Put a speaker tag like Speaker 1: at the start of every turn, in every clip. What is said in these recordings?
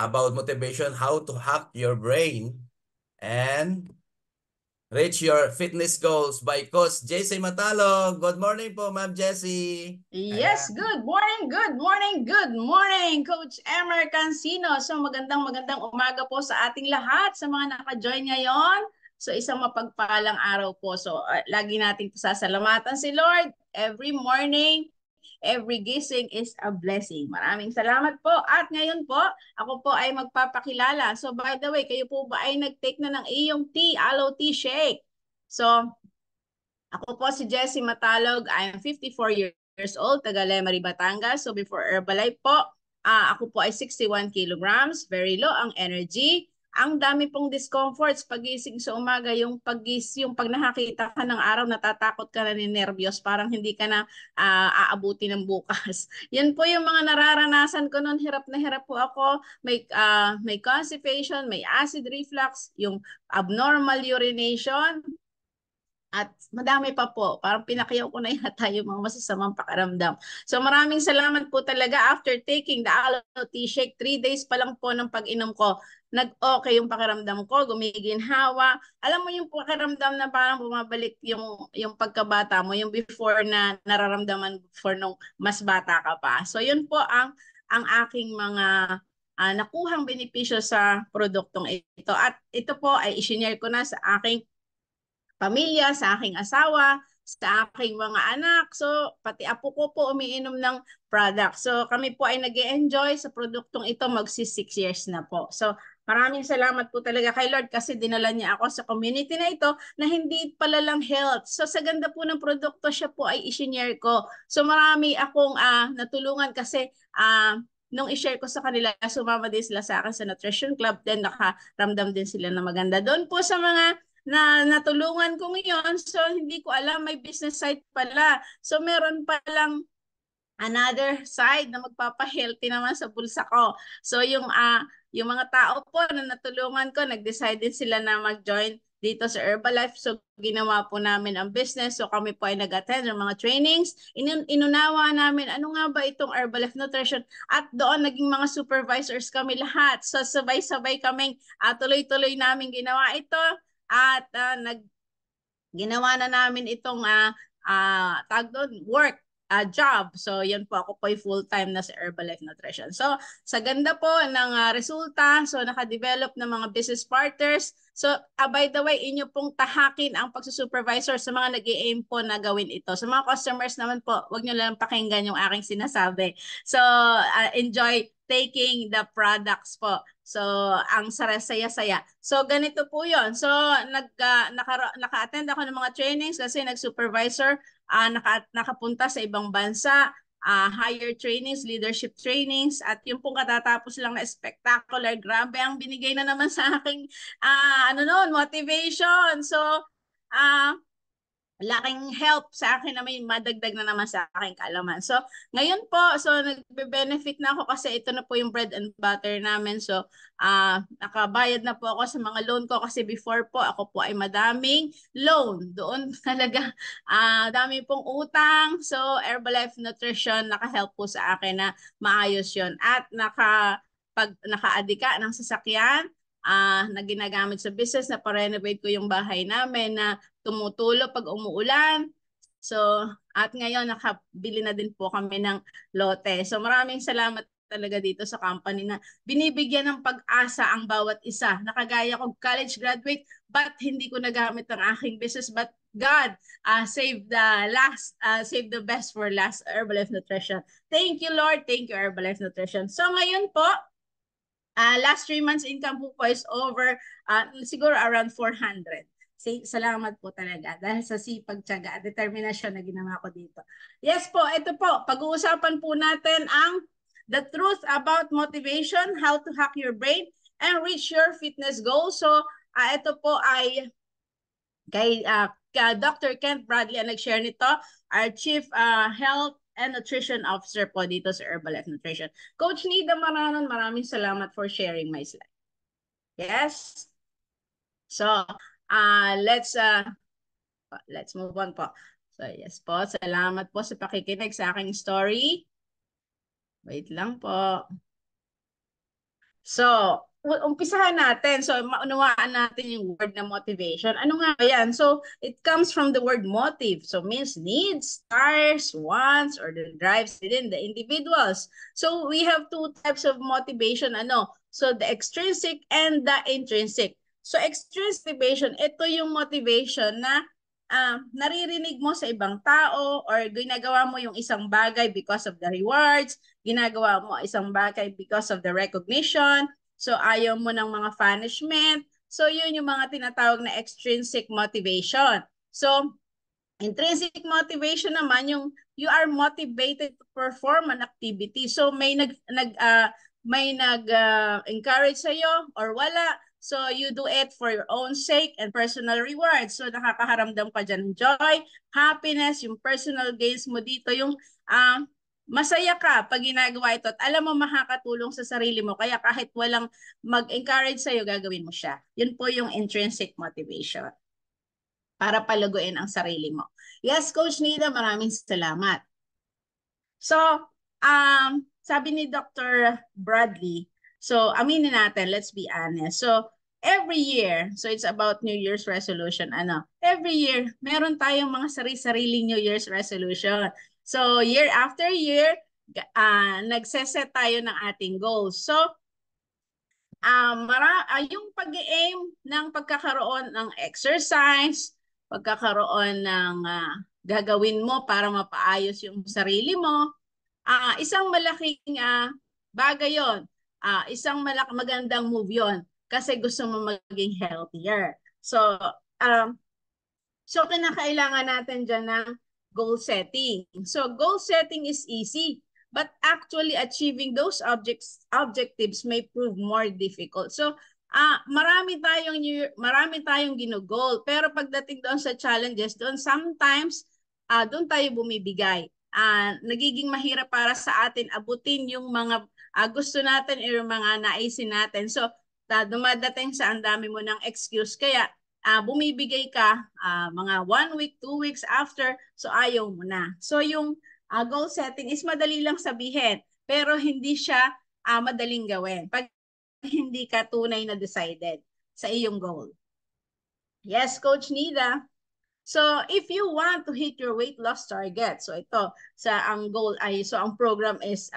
Speaker 1: about motivation, how to hack your brain, and reach your fitness goals by Coach Jessie Matalog. Good morning po, Ma'am Jessie.
Speaker 2: Yes,
Speaker 1: Ayan.
Speaker 2: good morning, good morning, good morning, Coach Emer Cancino. So magandang umaga po sa ating lahat, sa mga naka-join ngayon. So isang mapagpalang araw po. So lagi nating pasasalamatan si Lord every morning. Every gising is a blessing. Maraming salamat po. At ngayon po, ako po ay magpapakilala. So by the way, kayo po ba ay nag-take na ng iyong tea, aloe tea shake? So ako po si Jessie Matalog. I am 54 years old, taga Lemery, Batangas. So before Herbalife po, ako po ay 61 kilograms, very low ang energy. Ang dami pong discomforts pagising sa umaga, yung pag nakakita ka ng araw, natatakot ka na ni nervyos, parang hindi ka na aabuti ng bukas. Yan po yung mga nararanasan ko noon, hirap na hirap po ako. May constipation, may acid reflux, yung abnormal urination, at madami pa po. Parang pinakyaw ko na yata yung mga masasamang pakiramdam. So maraming salamat po talaga. After taking the aloe tea shake, 3 days pa lang po ng pag-inom ko, nag-okay yung pakiramdam ko, gumiginhawa. Alam mo yung pakiramdam na parang bumabalik yung pagkabata mo, yung before na nararamdaman before nung mas bata ka pa. So yun po ang aking mga nakuhang benepisyo sa produktong ito. At ito po ay isinare ko na sa aking pamilya, sa aking asawa, sa aking mga anak. So, pati apo ko po umiinom ng product. So, kami po ay nag-enjoy sa produktong ito. Magsi 6 years na po. So, maraming salamat po talaga kay Lord kasi dinala niya ako sa community na ito na hindi pala lang health. So, sa ganda po ng produkto, siya po ay isinare ko. So, marami akong natulungan kasi nung i-share ko sa kanila, sumama din sila sa akin sa Nutrition Club, then nakaramdam din sila na maganda. Doon po sa mga na natulungan ko ngayon, so hindi ko alam may business side pala. So meron palang another side na magpapa-healthy naman sa bulsa ko. So yung mga tao po na natulungan ko, nag-decide din sila na mag-join dito sa Herbalife. So ginawa po namin ang business. So kami po ay nag-attend ng mga trainings. Inunawa namin ano nga ba itong Herbalife Nutrition, at doon naging mga supervisors kami lahat. So sabay-sabay kaming tuloy-tuloy namin ginawa ito, at ginawa na namin itong tag doon, work, job. So, yan po, ako po ay full-time na sa Herbalife Nutrition. So, sa ganda po ng resulta, so naka-develop ng mga business partners. So, by the way, inyo pong tahakin ang pagsusupervisor sa mga nag-i-aim po na gawin ito. Sa mga customers naman po, wag nyo lang pakinggan yung aking sinasabi. So, enjoy taking the products po. So, ang saya-saya. So, ganito po yon. So, naka-attend ako ng mga trainings kasi nag-supervisor, nakapunta sa ibang bansa, higher trainings, leadership trainings, at yung pong katatapos lang na spectacular, grabe ang binigay na naman sa aking motivation. So, laking help sa akin na may madagdag na naman sa aking kaalaman. So, ngayon po, so nagbe-benefit na ako kasi ito na po yung bread and butter namin. So, nakabayad na po ako sa mga loan ko kasi before po, ako po ay madaming loan. Doon talaga, dami pong utang. So, Herbalife Nutrition, naka-help po sa akin na maayos yon. At pag naka-adika ng sasakyan, na ginagamit sa business, na pa-renovate ko yung bahay namin na tumutulo pag umuulan. So, at ngayon nakabili na din po kami ng lote. So, maraming salamat talaga dito sa company na binibigyan ng pag-asa ang bawat isa. Nakagaya ko, college graduate, but hindi ko nagamit ang aking business, but God save save the best for last, Herbalife Nutrition. Thank you, Lord. Thank you, Herbalife Nutrition. So, ngayon po, last 3 months income po is over, siguro around 400. Salamat po talaga dahil sa sipag, tiyaga at determinasyon na ginawa ko dito. Yes po, ito po, pag-uusapan po natin ang the truth about motivation, how to hack your brain and reach your fitness goals. So, ito po ay kay Dr. Kent Bradley ang nag-share nito, our Chief Health and Nutrition Officer po dito sa Herbalife Nutrition. Coach Nida Maranon, maraming salamat for sharing my slide. Yes? So, let's move on po. So, yes po. Salamat po sa pakikinig sa aking story. Wait lang po. So, umpisahan natin. So, maunawaan natin yung word na motivation. Ano nga yan? So, it comes from the word motive. So, means needs, desires, wants, or the drives within the individuals. So, we have two types of motivation. Ano? So, the extrinsic and the intrinsic. So, extrinsic motivation, ito yung motivation na naririnig mo sa ibang tao or ginagawa mo yung isang bagay because of the rewards, ginagawa mo isang bagay because of the recognition, so ayaw mo ng mga punishment, so yun yung mga tinatawag na extrinsic motivation. So, intrinsic motivation naman yung you are motivated to perform an activity. So may encourage sa iyo or wala. So you do it for your own sake and personal rewards. So nakakaharamdam ka dyan ng joy, happiness, yung personal gains mo dito, yung masaya ka pag ginagawa ito at alam mo makakatulong sa sarili mo. Kaya kahit walang mag-encourage sa'yo, gagawin mo siya. Yun po yung intrinsic motivation para palaguin ang sarili mo. Yes, Coach Nida, maraming salamat. So, sabi ni Dr. Bradley, so aminin natin, let's be honest. So, every year, so it's about New Year's resolution, every year, meron tayong mga sarili-sariling New Year's resolution. So, year after year, nagseset tayo ng ating goals. So, yung pag-aim ng pagkakaroon ng exercise, pagkakaroon ng gagawin mo para mapaayos yung sarili mo, isang malaking bagay yon. Isang magandang move yon kasi gusto mo maging healthier. So, kinakailangan natin dyan ng goal setting. So, goal setting is easy. But actually achieving those objectives may prove more difficult. So, marami tayong ginugol. Pero pagdating doon sa challenges, doon sometimes, doon tayo bumibigay. Nagiging mahirap para sa atin abutin yung mga gusto natin o yung mga naisin natin. So, dumadating sa ang dami mo ng excuse. Kaya, bumibigay ka mga 1 week, 2 weeks after, so ayaw mo na. So, yung goal setting is madali lang sabihin, pero hindi siya madaling gawin pag hindi ka tunay na decided sa iyong goal. Yes, Coach Nida. So, if you want to hit your weight loss target, so ito, ang goal ay, so ang program is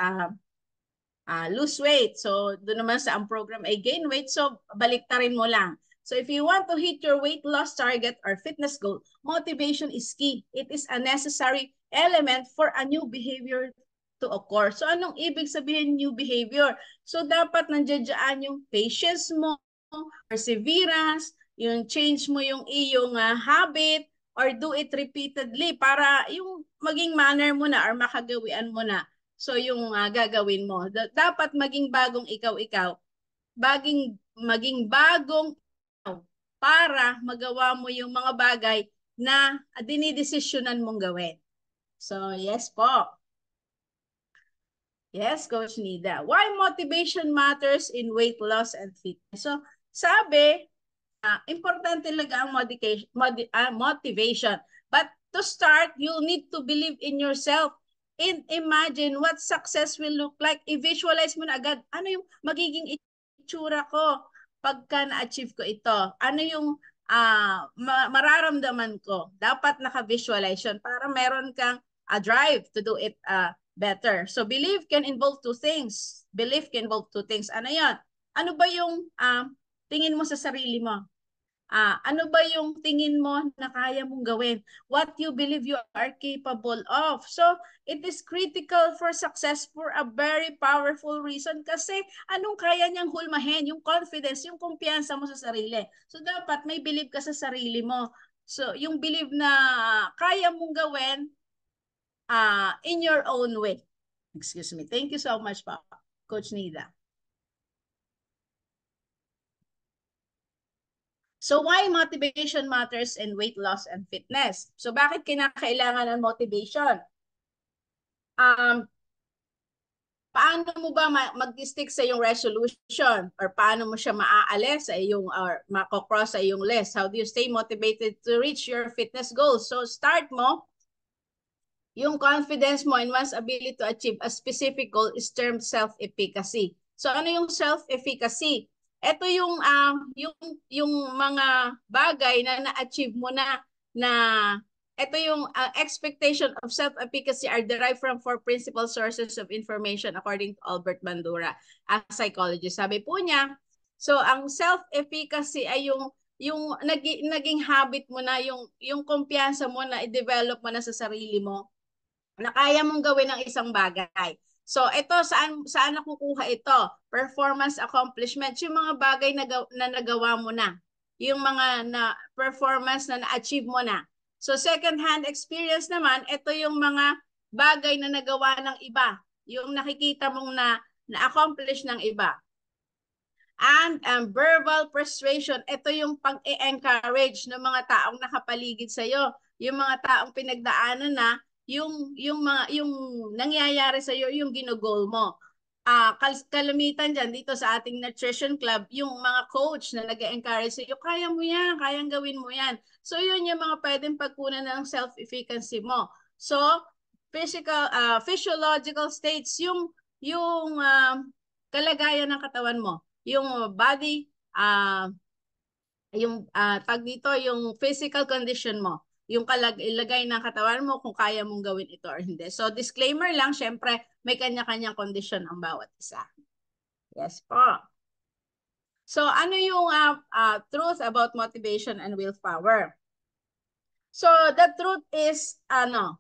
Speaker 2: lose weight. So, doon naman sa ang program ay gain weight, so baliktarin mo lang. So if you want to hit your weight loss target or fitness goal, motivation is key. It is a necessary element for a new behavior to occur. So anong ibig sabihin new behavior? So dapat nandiyan yung patience mo, perseverance, yung change mo yung iyong habit or do it repeatedly para yung maging manner mo na or makagawian mo na. So yung gagawin mo. Dapat maging bagong ikaw-ikaw. Maging bagong para magawa mo yung mga bagay na dinidesisyonan mong gawin. So, yes po. Yes, Coach Nida. Why motivation matters in weight loss and fitness? So, sabi, importante talaga ang motivation. But to start, you'll need to believe in yourself and imagine what success will look like. I-visualize mo na agad, ano yung magiging itsura ko pagka na-achieve ko ito? Ano yung mararamdaman ko? Dapat naka-visualization para meron kang drive to do it better. So belief can involve two things. Belief can involve two things. Ano yan? Ano ba yung tingin mo sa sarili mo? Ano ba yung tingin mo na kaya mong gawin? What you believe you are capable of. So, it is critical for success for a very powerful reason kasi anong kaya niyang hulmahin? Yung confidence, yung kumpiyansa mo sa sarili. So, dapat may believe ka sa sarili mo. So, yung believe na kaya mong gawin in your own way. Excuse me. Thank you so much, Coach Nida. So why motivation matters in weight loss and fitness? So bakit kinakailangan ng motivation? Paano mo ba mag-stick sa iyong resolution or paano mo siya maaalis sa iyong or mako-cross sa iyong list? How do you stay motivated to reach your fitness goals? So start mo, yung confidence mo in one's ability to achieve a specific goal is termed self-efficacy. So ano yung self-efficacy? Ito yung mga bagay na na-achieve mo na ito yung expectation of self-efficacy are derived from four principal sources of information according to Albert Bandura, a psychologist. Sabi po niya, so ang self-efficacy ay yung naging habit mo na, yung kumpiyansa mo na i-develop mo na sa sarili mo na kaya mong gawin ng isang bagay. So ito, saan nakukuha ito? Performance accomplishments, yung mga bagay na nagawa mo na. Yung mga na performance na na-achieve mo na. So second-hand experience naman, ito yung mga bagay na nagawa ng iba. Yung nakikita mong na-accomplish ng iba. And verbal persuasion, ito yung pag-encourage ng mga taong nakapaligid sa iyo, yung mga taong pinagdaanan na yung nangyayari sa iyo, yung ginugol mo. Kalamitan dyan dito sa ating nutrition club, yung mga coach na nag-encourage sa iyo, kaya mo yan, kayang gawin mo yan. So yun yung mga pwedeng pagkunan ng self-efficacy mo. So physiological states, yung kalagayan ng katawan mo, yung body, tag dito, yung physical condition mo, yung ilagay ng katawan mo kung kaya mong gawin ito or hindi. So disclaimer lang, syempre may kanya-kanyang condition ang bawat isa. Yes po. So ano yung truth about motivation and willpower? So the truth is,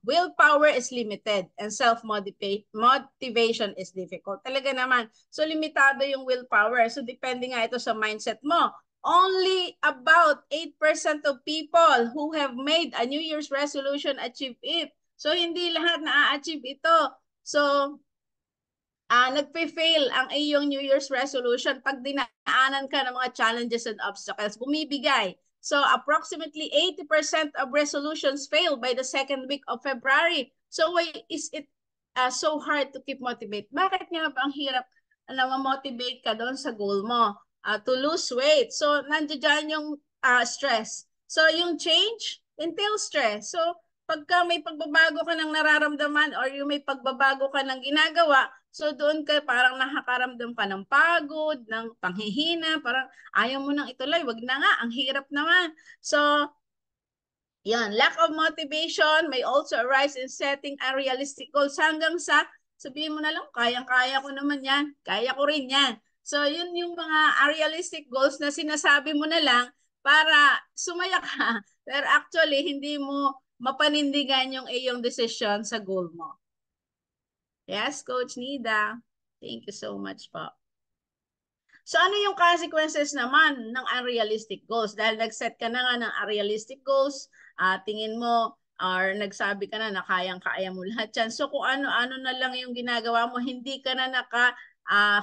Speaker 2: willpower is limited and self-motivation is difficult. Talaga naman. So limitado yung willpower. So depende nga ito sa mindset mo. Only about 8% of people who have made a New Year's resolution achieve it. So hindi lahat na-achieve ito. So nagpe-fail ang iyong New Year's resolution pag dinaanan ka ng mga challenges and obstacles. Bumibigay. So approximately 80% of resolutions fail by the second week of February. So why is it so hard to keep motivated? Bakit nga ba ang hirap na ma-motivate ka doon sa goal mo? To lose weight. So nandiyan yung stress. So yung change entails stress. So pagka may pagbabago ka ng nararamdaman or yung may pagbabago ka ng ginagawa, so doon ka parang nakakaramdam ka ng pagod, ng panghihina, parang ayaw mo nang ituloy, wag na nga, ang hirap naman. So, yan, lack of motivation may also arise in setting unrealistic goals hanggang sa sabihin mo na lang, kayang-kaya ko naman yan, kaya ko rin yan. So, yun yung mga unrealistic goals na sinasabi mo na lang para sumaya ka. Pero actually, hindi mo mapanindigan yung iyong decision sa goal mo. Yes, Coach Nida. Thank you so much po. So ano yung consequences naman ng unrealistic goals? Dahil nag-set ka na nga ng unrealistic goals, tingin mo or nagsabi ka na kayang-kaya mo lahat yan. So kung ano-ano na lang yung ginagawa mo, hindi ka na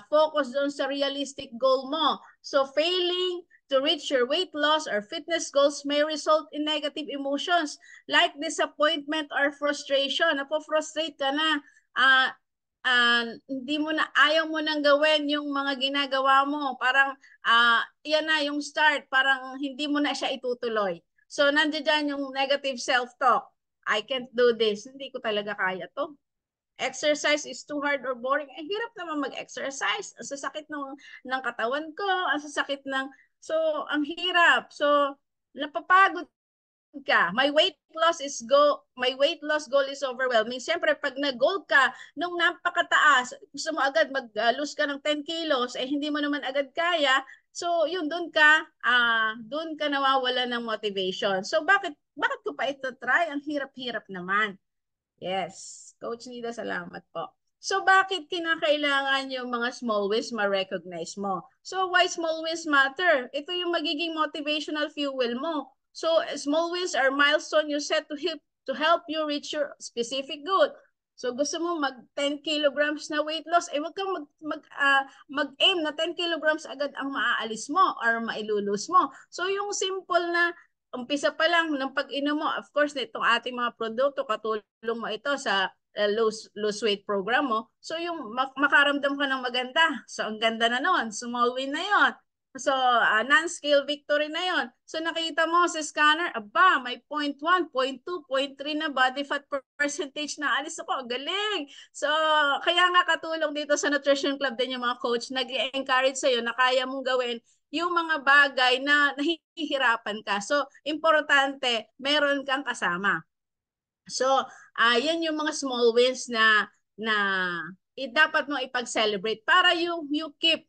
Speaker 2: focus doon sa realistic goal mo. So failing to reach your weight loss or fitness goals may result in negative emotions like disappointment or frustration. Napo-frustrate ka na, hindi mo na, ayaw mo nang gawin yung mga ginagawa mo. Parang, yan na yung start. Parang hindi mo na siya itutuloy. So, nandiyan yung negative self-talk. I can't do this. Hindi ko talaga kaya to. Exercise is too hard or boring. Hirap naman mag-exercise. Ang sasakit ng katawan ko. Ang sasakit ng... So, ang hirap. So, napapagod ka. My weight loss goal is overwhelming. Siyempre, pag nag-goal ka, nung napakataas, gusto mo agad mag-lose ka ng 10 kilos, hindi mo naman agad kaya. So, yun, doon ka nawawala ng motivation. So, bakit ko pa ito try? Ang hirap-hirap naman. Yes. Coach Nida, salamat po. So, bakit kinakailangan yung mga small wins ma-recognize mo? So, why small wins matter? Ito yung magiging motivational fuel mo. So, small wins are milestone you set to help you reach your specific goal. So, gusto mo mag 10 kilograms na weight loss, wag kang mag-aim na 10 kilograms agad ang maaalis mo or mailulose mo. So, yung simple na umpisa pa lang ng pag-inom mo, of course, itong ating mga produkto, katulong mo ito sa lose weight program mo. So yung makaramdam ka ng maganda. So ang ganda na noon, small win na yon. So, non-scale victory na yon. So, nakita mo sa scanner, aba, may 0.1, 0.2, 0.3 na body fat percentage na alis ako. Galing! So, kaya nga katulong dito sa Nutrition Club din yung mga coach, nag-encourage sa'yo na kaya mong gawin yung mga bagay na nahihirapan ka. So, importante, meron kang kasama. So, yan yung mga small wins na dapat mo ipag-celebrate para you keep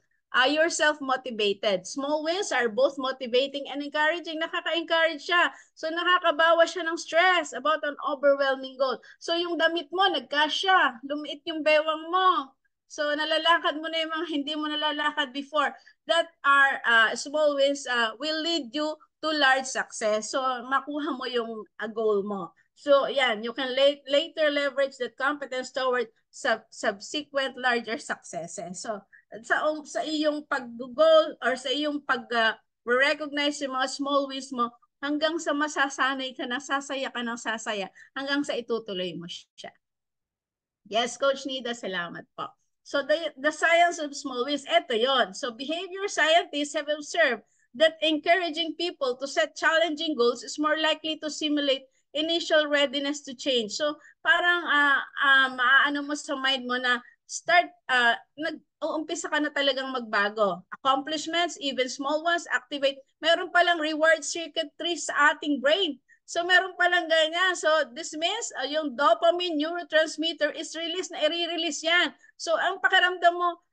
Speaker 2: yourself motivated. Small wins are both motivating and encouraging. Nakaka-encourage siya. So, nakakabawa siya ng stress about an overwhelming goal. So, yung damit mo, nagkasya. Lumiit yung bewang mo. So, nalalakad mo na yung mga hindi mo nalalakad before. That are small wins will lead you to large success. So, makuha mo yung goal mo. So, yan, you can later leverage that competence toward subsequent larger successes. So, sa iyong pag-goal or sa iyong pag-recognize yung mga small wins mo, hanggang sa masasanay ka na, sasaya ka ng sasaya, hanggang sa itutuloy mo siya. Yes, Coach Nida, salamat po. So, the science of small wins, eto yon. So, behavior scientists have observed that encouraging people to set challenging goals is more likely to simulate initial readiness to change. So, parang maaano mo sa mind mo na nag-uumpisa ka na talagang magbago. Accomplishments, even small ones, activate. Meron palang reward circuitry sa ating brain. So, meron palang ganyan. So, this means yung dopamine neurotransmitter is released na i-release yan. So, ang pakiramdam mo,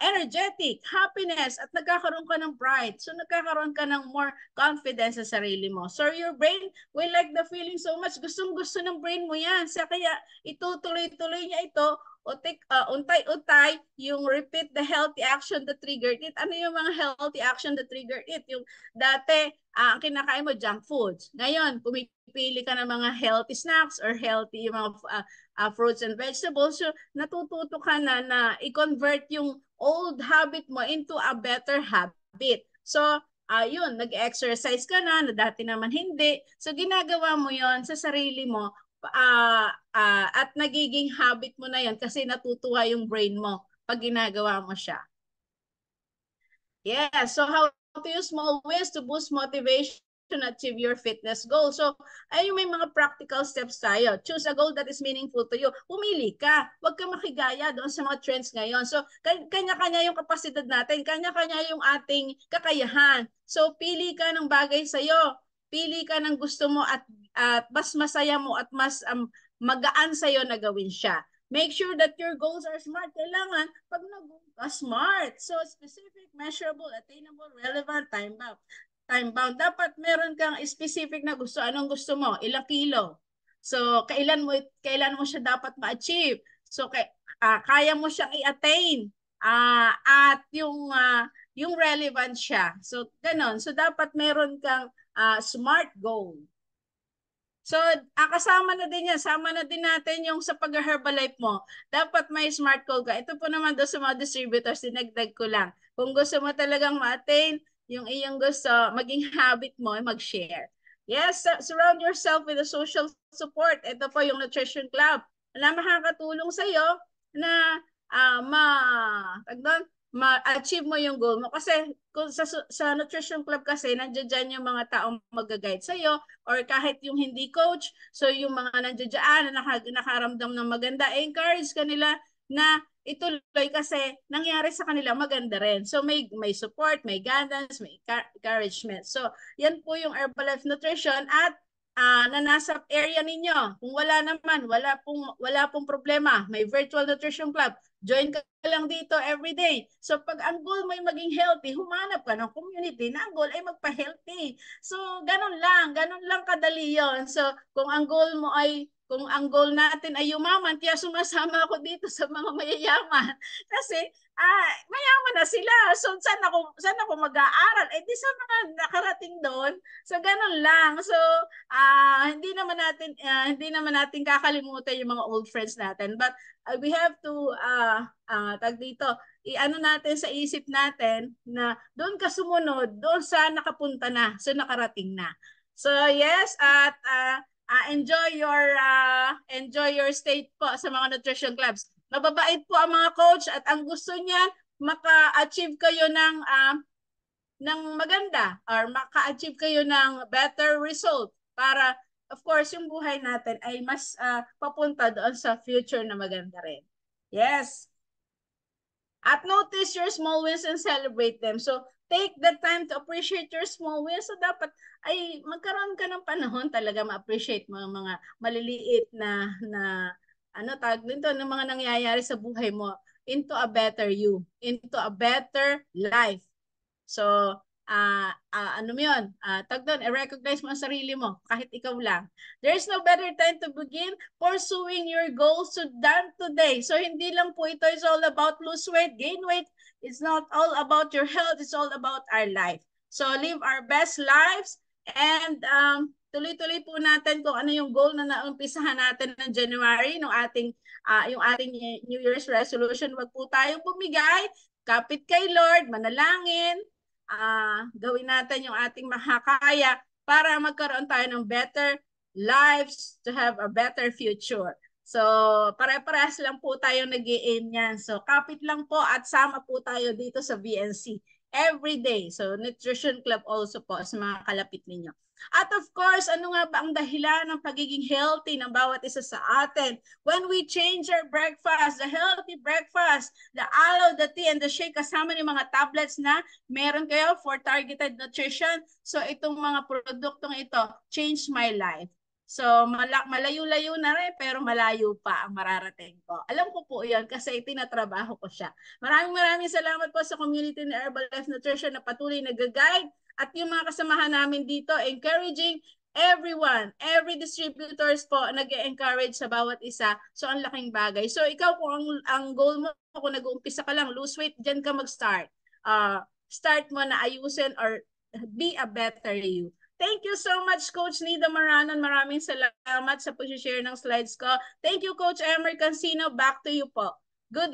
Speaker 2: energetic, happiness, at nagkakaroon ka ng pride. So, nagkakaroon ka ng more confidence sa sarili mo. So, your brain will like the feeling so much. Gustong-gusto ng brain mo yan. So, kaya itutuloy-tuloy niya ito. Untay-utay, yung repeat the healthy action that triggered it. Ano yung mga healthy action that triggered it? Yung dati, ang kinakain mo, junk foods. Ngayon, pumipili ka ng mga healthy snacks or healthy yung mga fruits and vegetables. So, natututo ka na i-convert yung old habit mo into a better habit. So, yun, nag-exercise ka na dati naman hindi. So, ginagawa mo yon sa sarili mo at nagiging habit mo na yon kasi natutuwa yung brain mo pag ginagawa mo siya. Yeah, so how to use small wins to boost motivation to achieve your fitness goal. So, ayun, may mga practical steps tayo. Choose a goal that is meaningful to you. Pumili ka. Huwag ka makigaya doon sa mga trends ngayon. So, kanya-kanya yung kapasidad natin. Kanya-kanya yung ating kakayahan. So, pili ka ng bagay sa'yo. Pili ka ng gusto mo at mas masaya mo at mas magaan sa'yo na gawin siya. Make sure that your goals are smart. Kailangan, pag nag-goal ka, smart. So, specific, measurable, attainable, relevant, time-bound. Time-bound. Dapat meron kang specific na gusto. Anong gusto mo? Ilang kilo? So, kailan mo siya dapat ma-achieve? So, kaya mo siyang i-attain. At yung relevant siya. So, ganon. So, dapat meron kang smart goal. So, kasama na din yan. Sama na din natin yung sa pag-Herbalife mo. Dapat may smart goal ka. Ito po naman doon sa mga distributors, dinagdag ko lang. Kung gusto mo talagang ma-attain yung iyong gusto, maging habit mo, mag-share. Yes, surround yourself with a social support. Ito po yung Nutrition Club na makakatulong sa'yo na ma-achieve mo yung goal mo. Kasi kung sa Nutrition Club kasi, nandiyan dyan yung mga taong mag-guide sa'yo or kahit yung hindi coach, so yung mga nandiyan dyan na nakaramdam ng maganda, encourage kanila na ituloy kasi nangyari sa kanila maganda rin. So may support, may guidance, may encouragement. So yan po yung Herbalife Nutrition at na nasa area ninyo. Kung wala naman, wala pong problema. May virtual nutrition club. Join ka lang dito every day. So pag ang goal mo ay maging healthy, humanap ka ng community na ang goal ay magpa-healthy. So ganun lang kadali yon. So kung ang goal natin ay yumaman, kaya sumasama ako dito sa mga mayayaman. Kasi mayaman na sila. So saan ako mag-aaral? Eh di sa mga nakarating doon. So ganun lang. So hindi naman natin kakalimutan yung mga old friends natin. But we have to tag dito, i-ano natin sa isip natin na doon ka sumunod, doon sa nakapunta na, sa nakarating na. So yes, at enjoy your stay po sa mga nutrition clubs. Mababait po ang mga coach at ang gusto niya maka-achieve kayo ng maganda or maka-achieve kayo ng better result para of course yung buhay natin ay mas papunta doon sa future na maganda rin. Yes. At notice your small wins and celebrate them. So, take the time to appreciate your small wins. So, dapat ay magkaroon ka ng panahon talaga ma-appreciate mo mga maliliit na ano tawag dito, ng mga nangyayari sa buhay mo into a better you, into a better life. So, ano mo yun? Tag doon, i-recognize mo ang sarili mo, kahit ikaw lang. There's no better time to begin pursuing your goals than today. So, hindi lang po ito is all about lose weight, gain weight. It's not all about your health. It's all about our life. So, live our best lives and tuloy-tuloy po natin kung ano yung goal na naumpisahan natin ng January, yung ating New Year's resolution. Wag po tayong bumigay, kapit kay Lord, manalangin, gawin natin yung ating makakaya para magkaroon tayo ng better lives to have a better future. So, pare-parehas lang po tayo nag-i-aim yan. So, kapit lang po at sama po tayo dito sa VNC every day. So, Nutrition Club also po sa mga kalapit ninyo. At of course, ano nga ba ang dahilan ng pagiging healthy ng bawat isa sa atin? When we change our breakfast, the healthy breakfast, the aloe, the tea, and the shake, kasama ng mga tablets na meron kayo for targeted nutrition. So, itong mga produktong ito, change my life. So, malayo-layo na rin, pero malayo pa ang mararating ko. Alam ko po yan kasi tinatrabaho ko siya. Maraming salamat po sa community ni Herbalife Nutrition na patuloy nag-guide at yung mga kasamahan namin dito, encouraging everyone, every distributors po nag-encourage sa bawat isa. So, ang laking bagay. So, ikaw kung ang goal mo, kung nag-uumpisa ka lang, lose weight, dyan ka mag-start. Start mo na ayusin or be a better you. Thank you so much, Coach Nida Maranon. Maraming salamat sa pag-share ng slides ko. Thank you, Coach Emer Cancino. Back to you po. Good